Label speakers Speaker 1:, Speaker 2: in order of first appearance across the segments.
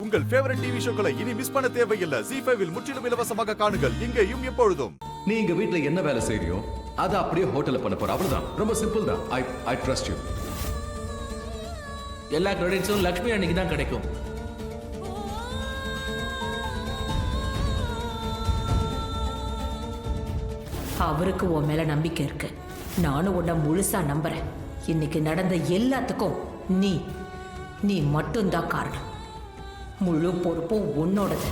Speaker 1: உங்கள் favourite TV ஷோக்களை இனி miss பண்ண தேவையில்லை. ZEE5 இல் முற்றிலும் இலவசமாக காணுங்கள். இங்கேயும் எப்பொழுதும்.
Speaker 2: நீ எங்க வீட்ல என்ன வேலை செய்றியோ அதை அப்படியே ஹோட்டல்ல பண்ண போற. அவ்வளவுதான். ரொம்ப சிம்பிள் தான். I trust you.
Speaker 3: எல்லா கிரெடிட்ஸும் லக்ஷ்மி அன்னைக்கு தான் கிடைக்கும்.
Speaker 4: அவருக்கு உன் மேல நம்பிக்கை இருக்கு. நானும் உன்னை முழுசா நம்புறேன். இன்னைக்கு நடந்த எல்லாத்துக்கும் நீ மட்டும்தான் காரணம். முழு பொறுப்பும் உன்னோடது.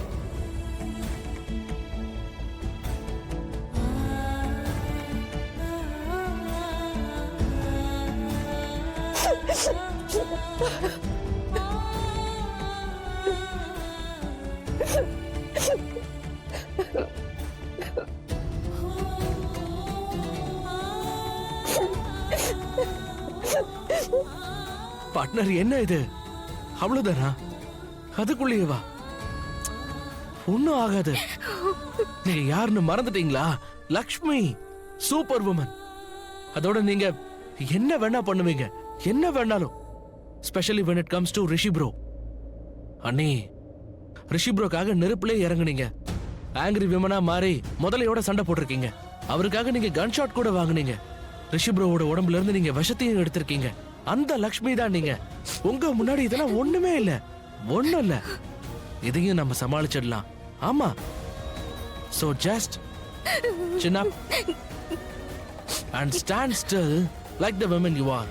Speaker 3: பார்ட்னர், என்ன இது? அவ்வளவுதானா? அதுக்குள்ளேயே வா. ஒண்ணும் ஆகாது. நீங்க யாருன்னு மறந்துட்டீங்களா? Lakshmi super woman. அதோட நீங்க என்ன வேணா பண்ணுவீங்க, என்ன வேணாலும். Specially when it comes to Rishi bro. அண்ணே, ரிஷி ப்ரோக்காக நெருப்புலே இறங்குனீங்க. ஆங்கிரி விமனா மாறி முதலையோட சண்டை போட்டிருக்கீங்க. அவருக்காக நீங்க கன் ஷாட் கூட வாங்குனீங்க. ரிஷி ப்ரோவோட உடம்புல இருந்து நீங்க விஷத்தையும் எடுத்திருக்கீங்க. அந்த லக்ஷ்மி தான் நீங்க. உங்க முன்னாடி இதெல்லாம் ஒண்ணுமே இல்ல. ஒண்ணும் இல்ல. இதையும் நம்ம சமாளிச்சிடலாம். ஆமா. So just chin up and stand still like the women you are.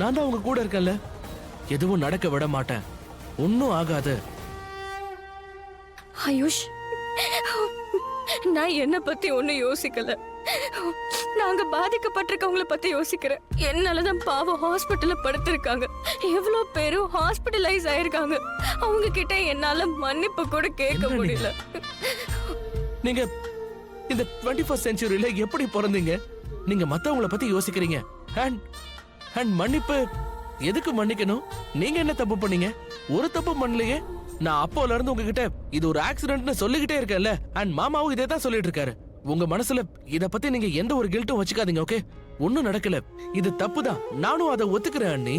Speaker 3: நான் தான் உங்க கூட இருக்கேன்ல. எதுவும் நடக்க விட மாட்டேன். ஒன்னும் ஆகாது.
Speaker 5: ஆயுஷ், நான் என்ன பத்தி ஒன்னும் யோசிக்கல. நாங்க பாதிக்கப்பட்டிருக்கவங்கள பத்தி யோசிக்கிறேன். என்னாலதான் பாவம் ஹாஸ்பிட்டல்ல படுத்திருக்காங்க. எவ்வளவு பேரும் ஹாஸ்பிட்டலைஸ் ஆயிருக்காங்க. அவங்க கிட்ட என்னால மன்னிப்பு கூட கேட்க முடியல.
Speaker 3: நீங்க இந்த 21st செஞ்சுரியில எப்படி பிறந்தீங்க? நீங்க மத்தவங்கள பத்தி யோசிக்கிறீங்க. அண்ட் மன்னிப்பு எதுக்கு மன்னிக்கணும்? நீங்க என்ன தப்பு பண்ணீங்க? ஒரு தப்பு பண்ணலையே. நான் அப்போல இருந்து உங்ககிட்ட இது ஒரு ஆக்சிடென்ட்னு சொல்லிக்கிட்டே இருக்கேன்ல. அண்ட் மாமாவும் இதே தான் சொல்லிட்டு இருக்காரு. உங்க மனசுல இத பத்தி நீங்க எந்த ஒரு கில்ட்டும் வச்சுக்காதீங்க. ஓகே, ஒண்ணும் நடக்கல. இது தப்புதான். நானும் அதை ஒத்துக்கிறேன் அண்ணி.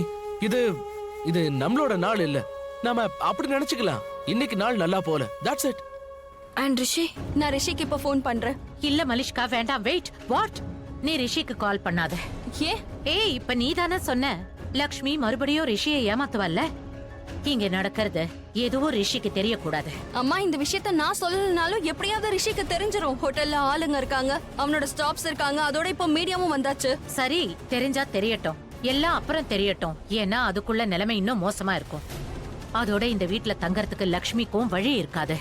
Speaker 3: இது நம்மளோட நாள் இல்ல. நாம அப்படி நினைச்சுக்கலாம். இன்னைக்கு நாள் நல்லா போல. That's it.
Speaker 5: அண்ட் ரிஷி, நான் ரிஷிக்கு இப்ப ஃபோன் பண்றேன்.
Speaker 4: இல்ல மலிஷ்கா, வேண்டாம். வெயிட். வாட்? நீ ரிஷிக்கு கால் பண்ணாத. ஏய், இப்ப நீ தானே சொன்ன லக்ஷ்மி மறுபடியும் ரிஷியை ஏமாத்துவல்ல. இங்க நடக்கிறது எதுவும் ரிஷிக்கு தெரியக்கூடாது.
Speaker 5: அம்மா, இந்த விஷயத்த நான் சொல்லலனாலும் எப்படியாவது ரிஷிக்கு தெரிஞ்சிரும். ஹோட்டல்ல ஆளுங்க இருக்காங்க, அவனோட ஸ்டாப்ஸ் இருக்காங்க. அதோட இப்ப மீடியாவும் வந்தாச்சு.
Speaker 4: சரி, தெரிஞ்சா தெரியட்டும். எல்லாம் அப்புறம் தெரியட்டும். ஏன்னா அதுக்குள்ள நிலைமை இன்னும் மோசமா இருக்கும். அதோட இந்த வீட்டுல தங்கறதுக்கு லக்ஷ்மிக்கும் வழி இருக்காது.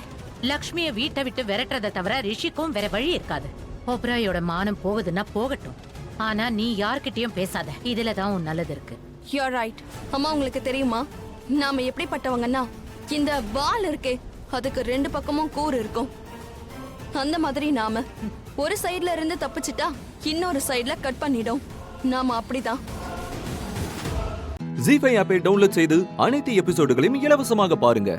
Speaker 4: லக்ஷ்மிய வீட்டை விட்டு விரட்டுறதை தவிர ரிஷிக்கும் வேற வழி இருக்காது. ஓப்ராயோட மானம் போகுதுன்னா போகட்டும். ஆனா நீ யார்கிட்டயும் பேசாத. இதுலதான் உன் நல்லது இருக்கு.
Speaker 5: You're right. அம்மா, உங்களுக்கு தெரியுமா நாம எப்படிப்பட்டவங்கன்னா, இந்த வால் இருக்கே அதுக்கு 2 பக்கமும் கூர் இருக்கும். அந்த மாதிரி நாம ஒரு சைடுல இருந்து தப்பிச்சிட்டா இன்னொரு சைடுல கட் பண்ணிடும். நாம அப்படிதான்.
Speaker 6: ZEE5 ஆப்பை டவுன்லோட் செய்து அனைத்து எபிசோடுகளையும் இலவசமாக பாருங்க.